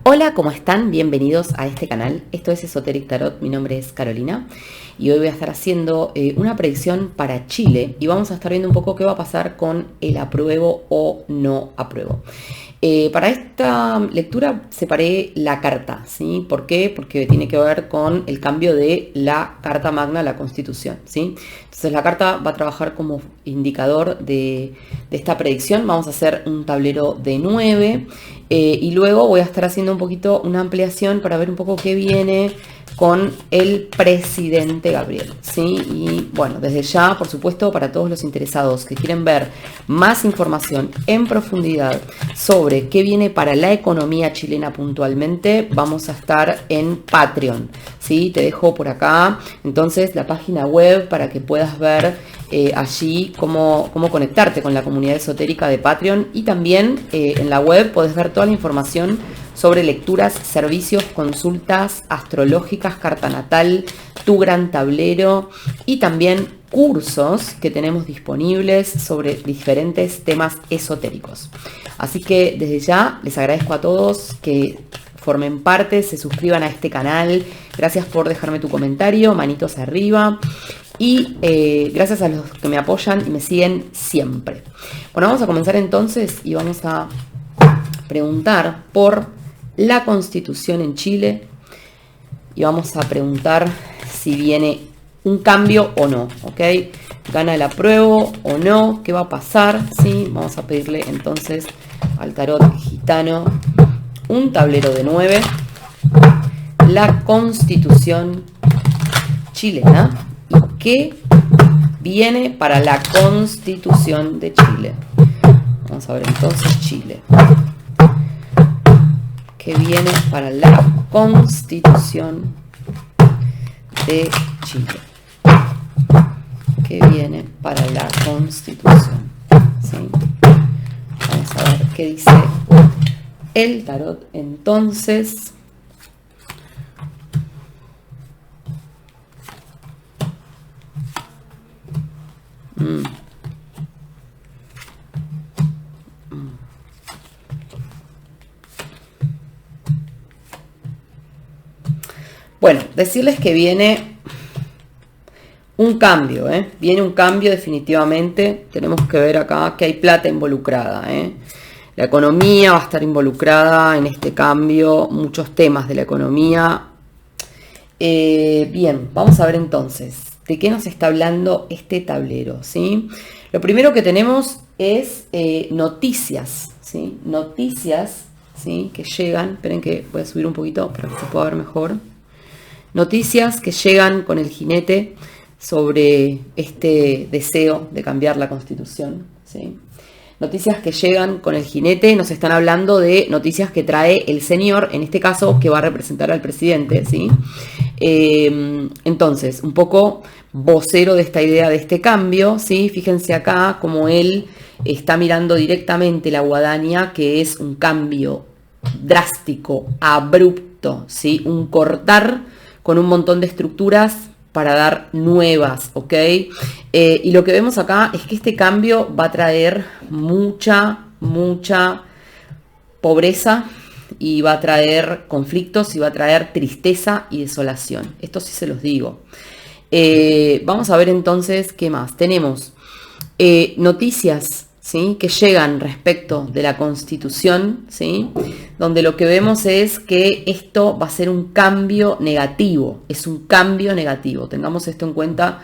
Hola, ¿cómo están? Bienvenidos a este canal. Esto es Esoteric Tarot, mi nombre es Carolina y hoy voy a estar haciendo una predicción para Chile y vamos a estar viendo un poco qué va a pasar con el apruebo o no apruebo. Para esta lectura separé la carta, ¿sí? ¿Por qué? Porque tiene que ver con el cambio de la Carta Magna a la Constitución, ¿sí? Entonces la carta va a trabajar como indicador de esta predicción. Vamos a hacer un tablero de 9 y luego voy a estar haciendo un poquito una ampliación para ver un poco qué viene con el presidente Gabriel, ¿sí? Y bueno, desde ya, por supuesto, para todos los interesados que quieren ver más información en profundidad sobre qué viene para la economía chilena puntualmente, vamos a estar en Patreon, ¿sí? Te dejo por acá, entonces, la página web para que puedas ver allí cómo conectarte con la comunidad esotérica de Patreon, y también en la web podés ver toda la información sobre lecturas, servicios, consultas astrológicas, carta natal, tu gran tablero y también cursos que tenemos disponibles sobre diferentes temas esotéricos. Así que desde ya les agradezco a todos que formen parte, se suscriban a este canal. Gracias por dejarme tu comentario, manitos arriba. Y gracias a los que me apoyan y me siguen siempre. Bueno, vamos a comenzar entonces y vamos a preguntar por la Constitución en Chile y vamos a preguntar si viene un cambio o no, ¿ok? ¿Gana el apruebo o no? ¿Qué va a pasar? ¿Sí? Vamos a pedirle entonces al tarot gitano un tablero de 9, la Constitución chilena, y qué viene para la Constitución de Chile. Vamos a ver entonces Chile. ¿Qué viene para la Constitución de Chile? ¿Qué viene para la Constitución? ¿Sí? Vamos a ver qué dice el tarot entonces. Bueno, decirles que viene un cambio, viene un cambio definitivamente. Tenemos que ver acá que hay plata involucrada, La economía va a estar involucrada en este cambio, muchos temas de la economía. Bien, vamos a ver entonces de qué nos está hablando este tablero, ¿sí? Lo primero que tenemos es noticias, ¿sí? Noticias, ¿sí? Que llegan. Esperen que voy a subir un poquito para que se pueda ver mejor. Noticias que llegan con el jinete sobre este deseo de cambiar la Constitución, ¿sí? Noticias que llegan con el jinete, nos están hablando de noticias que trae el señor, en este caso, que va a representar al presidente, ¿sí? Entonces, un poco vocero de esta idea de este cambio, ¿sí? Fíjense acá como él está mirando directamente la guadaña, que es un cambio drástico, abrupto, ¿sí? Un cortar con un montón de estructuras para dar nuevas, ¿ok? Y lo que vemos acá es que este cambio va a traer mucha pobreza y va a traer conflictos y va a traer tristeza y desolación. Esto sí se los digo. Vamos a ver entonces qué más. Tenemos noticias, ¿sí? Que llegan respecto de la Constitución, ¿sí? Donde lo que vemos es que esto va a ser un cambio negativo, es un cambio negativo. Tengamos esto en cuenta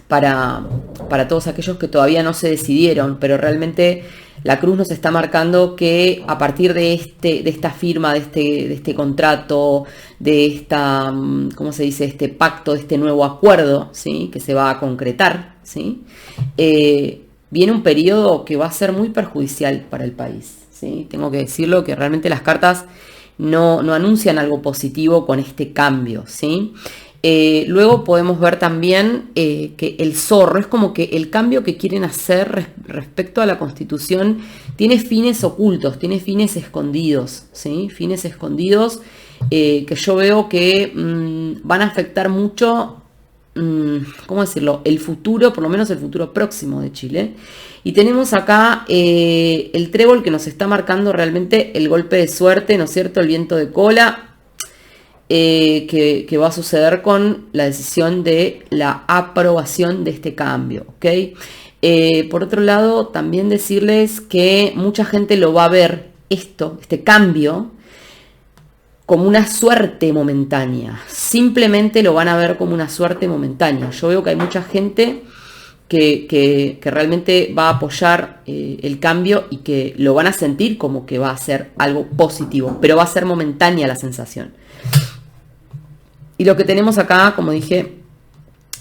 para todos aquellos que todavía no se decidieron, pero realmente la cruz nos está marcando que a partir de esta firma, de este contrato, de esta, ¿cómo se dice? Este pacto, de este nuevo acuerdo, ¿sí? Que se va a concretar, ¿sí? Viene un periodo que va a ser muy perjudicial para el país, ¿sí? Tengo que decirlo que realmente las cartas no anuncian algo positivo con este cambio, ¿sí? Luego podemos ver también que el zorro es como que el cambio que quieren hacer respecto a la Constitución tiene fines ocultos, tiene fines escondidos, ¿sí? Fines escondidos que yo veo que van a afectar mucho ¿cómo decirlo? El futuro, por lo menos el futuro próximo de Chile. Y tenemos acá el trébol que nos está marcando realmente el golpe de suerte, ¿no es cierto? El viento de cola que va a suceder con la decisión de la aprobación de este cambio, ¿ok? Por otro lado, también decirles que mucha gente lo va a ver este cambio, como una suerte momentánea. Simplemente lo van a ver como una suerte momentánea. Yo veo que hay mucha gente que realmente va a apoyar el cambio y que lo van a sentir como que va a ser algo positivo, pero va a ser momentánea la sensación. Y lo que tenemos acá, como dije,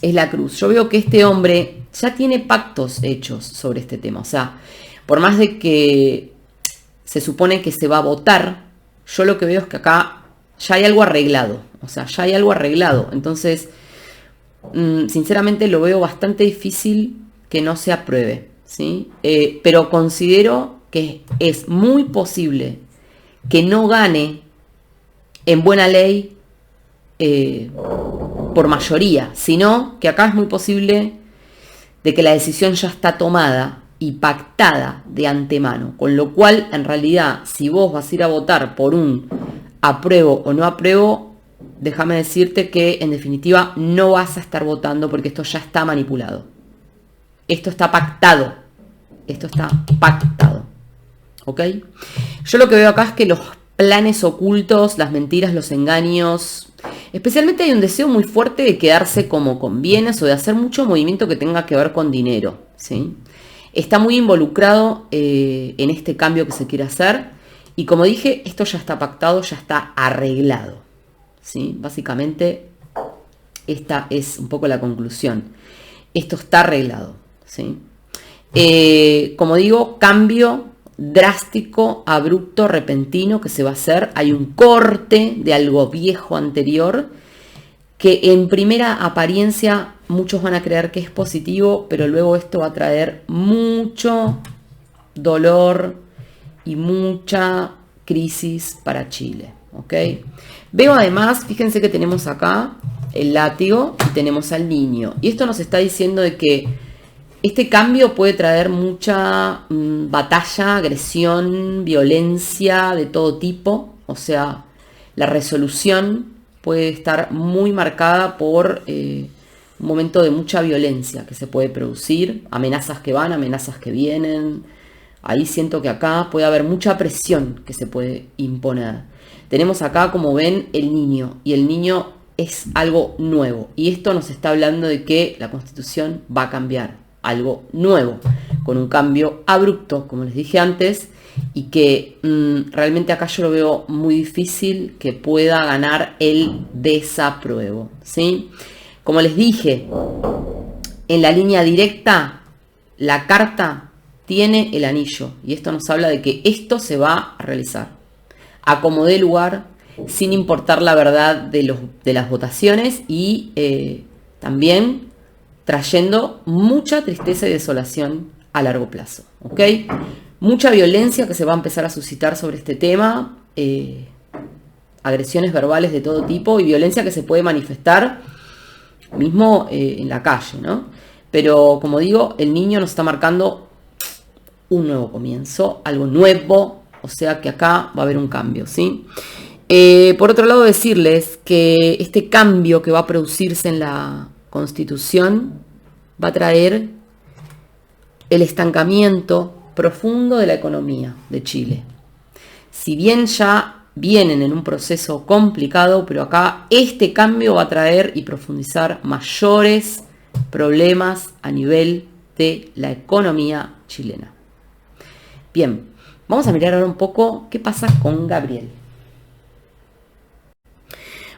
es la cruz. Yo veo que este hombre ya tiene pactos hechos sobre este tema. O sea, por más de que se supone que se va a votar, yo lo que veo es que acá ya hay algo arreglado. O sea, ya hay algo arreglado. Entonces, sinceramente lo veo bastante difícil que no se apruebe, ¿sí? Pero considero que es muy posible que no gane en buena ley por mayoría, sino que acá es muy posible de que la decisión ya está tomada y pactada de antemano, con lo cual en realidad si vos vas a ir a votar por un apruebo o no apruebo, déjame decirte que en definitiva no vas a estar votando porque esto ya está manipulado, esto está pactado, ¿ok? Yo lo que veo acá es que los planes ocultos, las mentiras, los engaños, especialmente hay un deseo muy fuerte de quedarse como con bienes o de hacer mucho movimiento que tenga que ver con dinero, ¿sí? Está muy involucrado en este cambio que se quiere hacer y como dije, esto ya está pactado, ya está arreglado, ¿sí? Básicamente esta es un poco la conclusión. Esto está arreglado, ¿sí? Como digo, cambio drástico, abrupto, repentino que se va a hacer. Hay un corte de algo viejo anterior que en primera apariencia muchos van a creer que es positivo, pero luego esto va a traer mucho dolor y mucha crisis para Chile, ¿ok? Veo además, fíjense que tenemos acá el látigo y tenemos al niño. Y esto nos está diciendo de que este cambio puede traer mucha batalla, agresión, violencia de todo tipo. O sea, la resolución puede estar muy marcada por un momento de mucha violencia que se puede producir. Amenazas que van, amenazas que vienen. Ahí siento que acá puede haber mucha presión que se puede imponer. Tenemos acá, como ven, el niño. Y el niño es algo nuevo. Y esto nos está hablando de que la Constitución va a cambiar. Algo nuevo, con un cambio abrupto, como les dije antes, y que realmente acá yo lo veo muy difícil que pueda ganar el desapruebo, ¿sí? Como les dije, en la línea directa, la carta tiene el anillo, y esto nos habla de que esto se va a realizar a como dé lugar, sin importar la verdad de las votaciones, y también trayendo mucha tristeza y desolación a largo plazo, ¿ok? Mucha violencia que se va a empezar a suscitar sobre este tema, agresiones verbales de todo tipo y violencia que se puede manifestar mismo en la calle, ¿no? Pero como digo, el niño nos está marcando un nuevo comienzo, algo nuevo, o sea que acá va a haber un cambio, ¿sí? Por otro lado, decirles que este cambio que va a producirse en la Constitución va a traer el estancamiento profundo de la economía de Chile. Si bien ya vienen en un proceso complicado, pero acá este cambio va a traer y profundizar mayores problemas a nivel de la economía chilena. Bien, vamos a mirar ahora un poco qué pasa con Gabriel.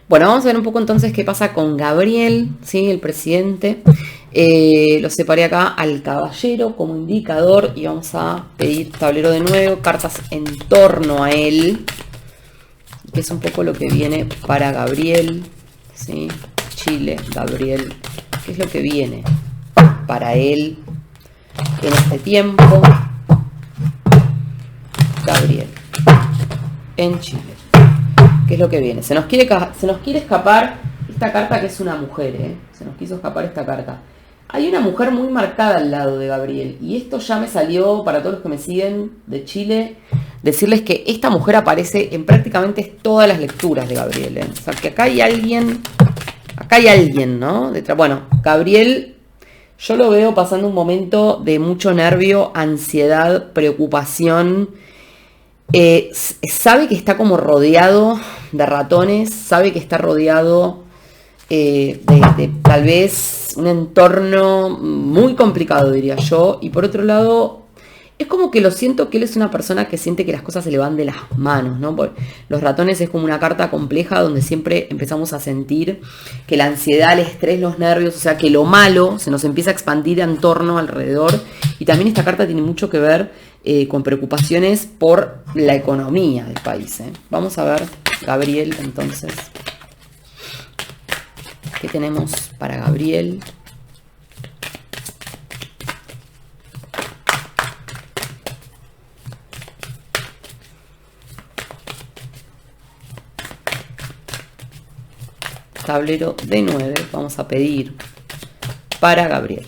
Bueno, vamos a ver un poco entonces qué pasa con Gabriel, ¿sí? El presidente. Lo separé acá al caballero como indicador y vamos a pedir tablero de nuevo, cartas en torno a él, que es un poco lo que viene para Gabriel, ¿sí? Chile, Gabriel, ¿qué es lo que viene para él en este tiempo? Gabriel, en Chile. ¿Qué es lo que viene? Se nos quiere escapar esta carta que es una mujer, se nos quiso escapar esta carta. Hay una mujer muy marcada al lado de Gabriel, y esto ya me salió para todos los que me siguen de Chile, decirles que esta mujer aparece en prácticamente todas las lecturas de Gabriel, O sea, que acá hay alguien, ¿no? Bueno, Gabriel, yo lo veo pasando un momento de mucho nervio, ansiedad, preocupación. Sabe que está como rodeado de ratones, sabe que está rodeado de tal vez un entorno muy complicado, diría yo. Y por otro lado, es como que lo siento que él es una persona que siente que las cosas se le van de las manos, ¿no? Porque los ratones es como una carta compleja donde siempre empezamos a sentir que la ansiedad, el estrés, los nervios, o sea, que lo malo se nos empieza a expandir en torno, alrededor. Y también esta carta tiene mucho que ver con preocupaciones por la economía del país. Vamos a ver, Gabriel, entonces, ¿qué tenemos para Gabriel? Tablero de 9, vamos a pedir para Gabriel.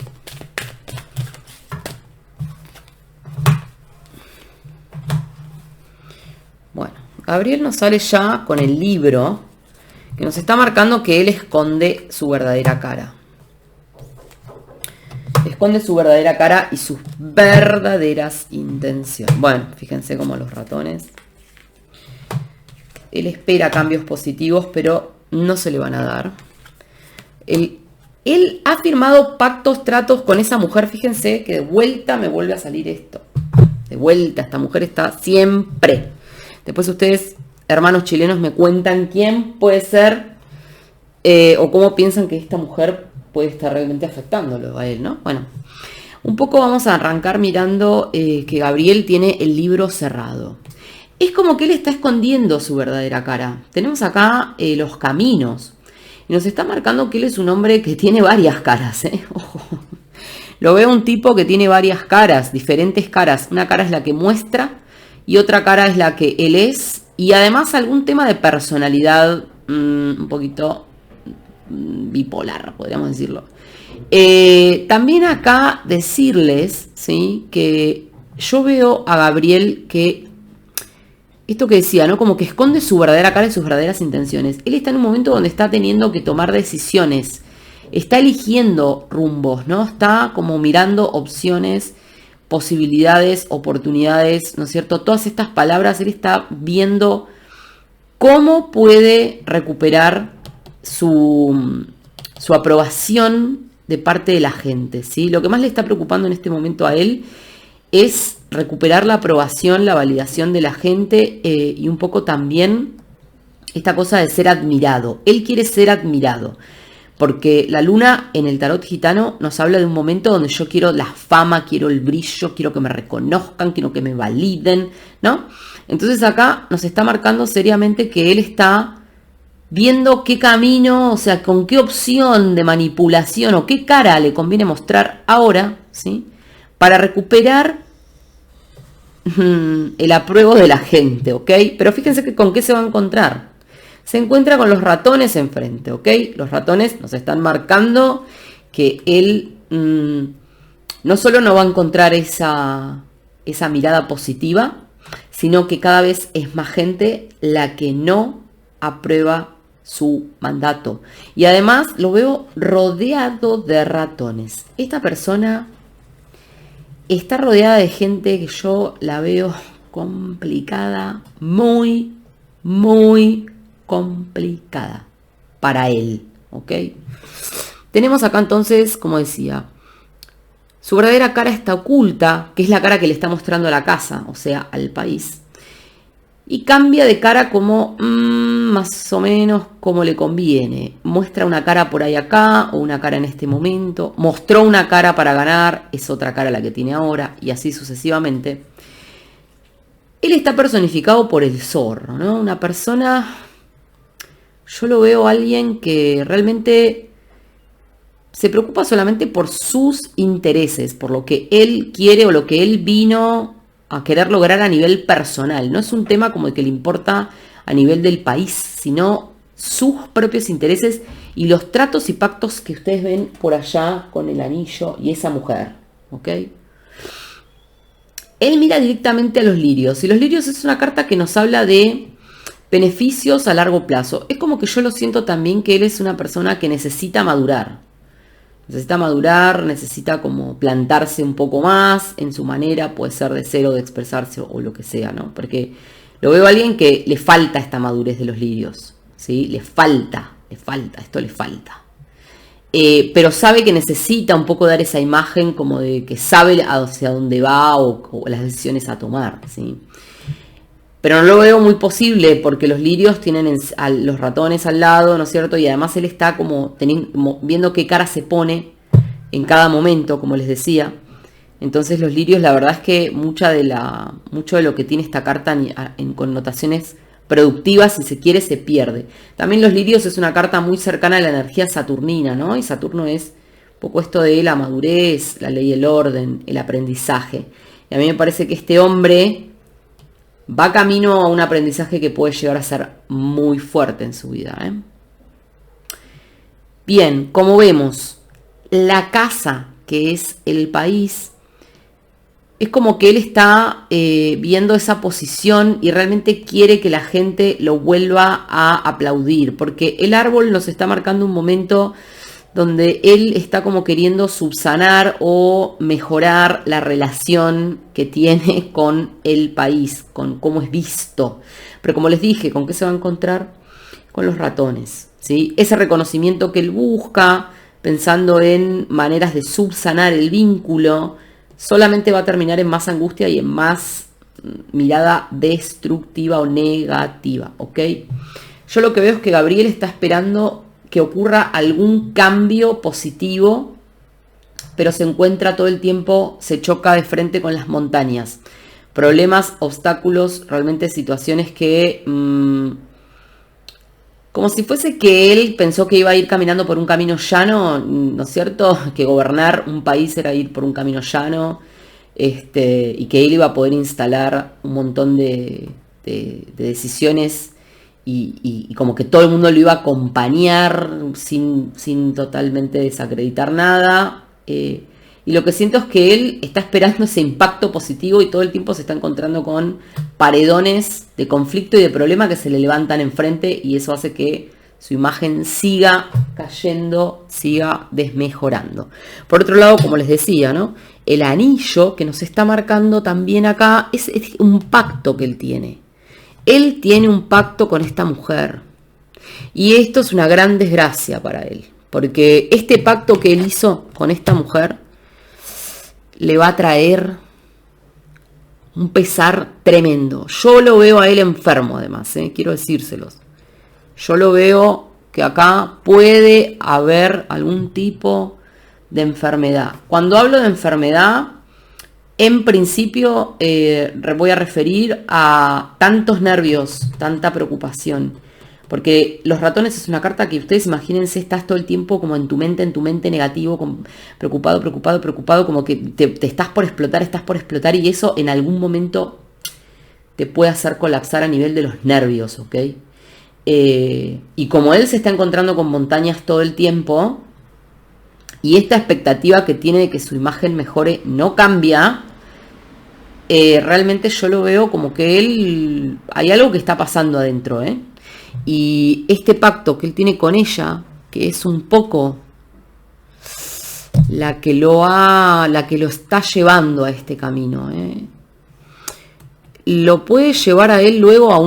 Bueno, Gabriel nos sale ya con el libro que nos está marcando que él esconde su verdadera cara. Esconde su verdadera cara y sus verdaderas intenciones. Bueno, fíjense cómo los ratones. Él espera cambios positivos, pero no se le van a dar. Él ha firmado pactos, tratos con esa mujer. Fíjense que de vuelta me vuelve a salir esto. De vuelta, esta mujer está siempre. Después ustedes, hermanos chilenos, me cuentan quién puede ser o cómo piensan que esta mujer puede estar realmente afectándolo a él, ¿no? Bueno, un poco vamos a arrancar mirando que Gabriel tiene el libro cerrado. Es como que él está escondiendo su verdadera cara. Tenemos acá los caminos. Y nos está marcando que él es un hombre que tiene varias caras. Ojo. Lo veo un tipo que tiene varias caras, diferentes caras. Una cara es la que muestra y otra cara es la que él es. Y además algún tema de personalidad un poquito bipolar, podríamos decirlo. También acá decirles, ¿sí?, que yo veo a Gabriel que esto que decía, ¿no? Como que esconde su verdadera cara y sus verdaderas intenciones. Él está en un momento donde está teniendo que tomar decisiones. Está eligiendo rumbos, ¿no? Está como mirando opciones, posibilidades, oportunidades, ¿no es cierto? Todas estas palabras, él está viendo cómo puede recuperar su aprobación de parte de la gente, ¿sí? Lo que más le está preocupando en este momento a él es recuperar la aprobación, la validación de la gente y un poco también esta cosa de ser admirado. Él quiere ser admirado, porque la luna en el tarot gitano nos habla de un momento donde yo quiero la fama, quiero el brillo, quiero que me reconozcan, quiero que me validen, ¿no? Entonces acá nos está marcando seriamente que él está viendo qué camino, o sea, con qué opción de manipulación o qué cara le conviene mostrar ahora, ¿sí?, para recuperar el apruebo de la gente, ¿ok? Pero fíjense que con qué se va a encontrar. Se encuentra con los ratones enfrente, ¿ok? Los ratones nos están marcando que él no solo no va a encontrar esa mirada positiva, sino que cada vez es más gente la que no aprueba su mandato. Y además lo veo rodeado de ratones. Esta persona está rodeada de gente que yo la veo complicada, muy, muy complicada para él, ¿ok? Tenemos acá entonces, como decía, su verdadera cara está oculta, que es la cara que le está mostrando a la casa, o sea, al país. Y cambia de cara como más o menos como le conviene. Muestra una cara por ahí acá o una cara en este momento. Mostró una cara para ganar, es otra cara la que tiene ahora y así sucesivamente. Él está personificado por el zorro, ¿no? Una persona, yo lo veo a alguien que realmente se preocupa solamente por sus intereses, por lo que él quiere o lo que él vino a querer lograr a nivel personal. No es un tema como el que le importa a nivel del país, sino sus propios intereses y los tratos y pactos que ustedes ven por allá con el anillo y esa mujer, ¿ok? Él mira directamente a los lirios, y los lirios es una carta que nos habla de beneficios a largo plazo. Es como que yo lo siento también que él es una persona que necesita madurar. Necesita como plantarse un poco más en su manera, puede ser de ser o de expresarse o lo que sea, ¿no? Porque lo veo a alguien que le falta esta madurez de los lirios, ¿sí? Le falta, esto le falta. Pero sabe que necesita un poco dar esa imagen como de que sabe hacia dónde va o las decisiones a tomar, ¿sí? Pero no lo veo muy posible porque los lirios tienen a los ratones al lado, ¿no es cierto? Y además él está como viendo qué cara se pone en cada momento, como les decía. Entonces los lirios, la verdad es que mucho de lo que tiene esta carta en connotaciones productivas, si se quiere, se pierde. También los lirios es una carta muy cercana a la energía saturnina, ¿no? Y Saturno es un poco esto de la madurez, la ley del orden, el aprendizaje. Y a mí me parece que este hombre va camino a un aprendizaje que puede llegar a ser muy fuerte en su vida, ¿eh? Bien, como vemos, la casa, que es el país, es como que él está viendo esa posición y realmente quiere que la gente lo vuelva a aplaudir, porque el árbol nos está marcando un momento donde él está como queriendo subsanar o mejorar la relación que tiene con el país, con cómo es visto. Pero como les dije, ¿con qué se va a encontrar? Con los ratones, ¿sí? Ese reconocimiento que él busca, pensando en maneras de subsanar el vínculo, solamente va a terminar en más angustia y en más mirada destructiva o negativa, ¿ok? Yo lo que veo es que Gabriel está esperando que ocurra algún cambio positivo, pero se encuentra todo el tiempo, se choca de frente con las montañas. Problemas, obstáculos, realmente situaciones que como si fuese que él pensó que iba a ir caminando por un camino llano, ¿no es cierto? Que gobernar un país era ir por un camino llano, y que él iba a poder instalar un montón de decisiones y como que todo el mundo lo iba a acompañar sin totalmente desacreditar nada. Y lo que siento es que él está esperando ese impacto positivo y todo el tiempo se está encontrando con paredones de conflicto y de problema que se le levantan enfrente, y eso hace que su imagen siga cayendo, siga desmejorando. Por otro lado, como les decía, ¿no? El anillo que nos está marcando también acá es un pacto que él tiene. Él tiene un pacto con esta mujer. Y esto es una gran desgracia para él. Porque este pacto que él hizo con esta mujer le va a traer un pesar tremendo. Yo lo veo a él enfermo además, quiero decírselos. Yo lo veo que acá puede haber algún tipo de enfermedad. Cuando hablo de enfermedad, en principio voy a referir a tantos nervios, tanta preocupación. Porque los ratones es una carta que ustedes imagínense, estás todo el tiempo como en tu mente negativo, preocupado, como que te estás por explotar y eso en algún momento te puede hacer colapsar a nivel de los nervios, ¿ok? Y como él se está encontrando con montañas todo el tiempo y esta expectativa que tiene de que su imagen mejore no cambia, realmente yo lo veo como que él, hay algo que está pasando adentro, y este pacto que él tiene con ella, que es un poco la que lo está llevando a este camino, lo puede llevar a él luego a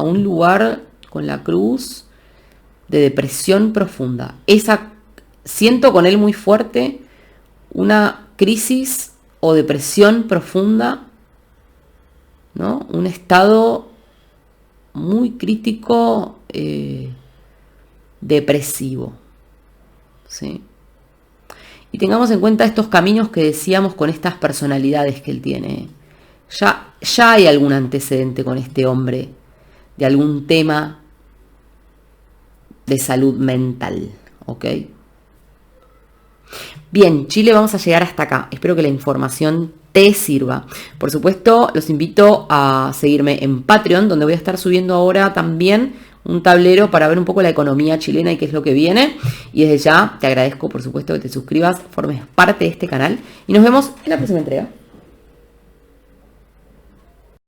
un lugar con la cruz de depresión profunda. Siento con él muy fuerte una crisis o depresión profunda, ¿no? Un estado muy crítico, depresivo, ¿sí? Y tengamos en cuenta estos caminos que decíamos con estas personalidades que él tiene. Ya hay algún antecedente con este hombre de algún tema de salud mental, ¿ok? Bien, Chile, vamos a llegar hasta acá. Espero que la información te sirva. Por supuesto, los invito a seguirme en Patreon, donde voy a estar subiendo ahora también un tablero para ver un poco la economía chilena y qué es lo que viene. Y desde ya te agradezco, por supuesto, que te suscribas, formes parte de este canal y nos vemos en la próxima entrega.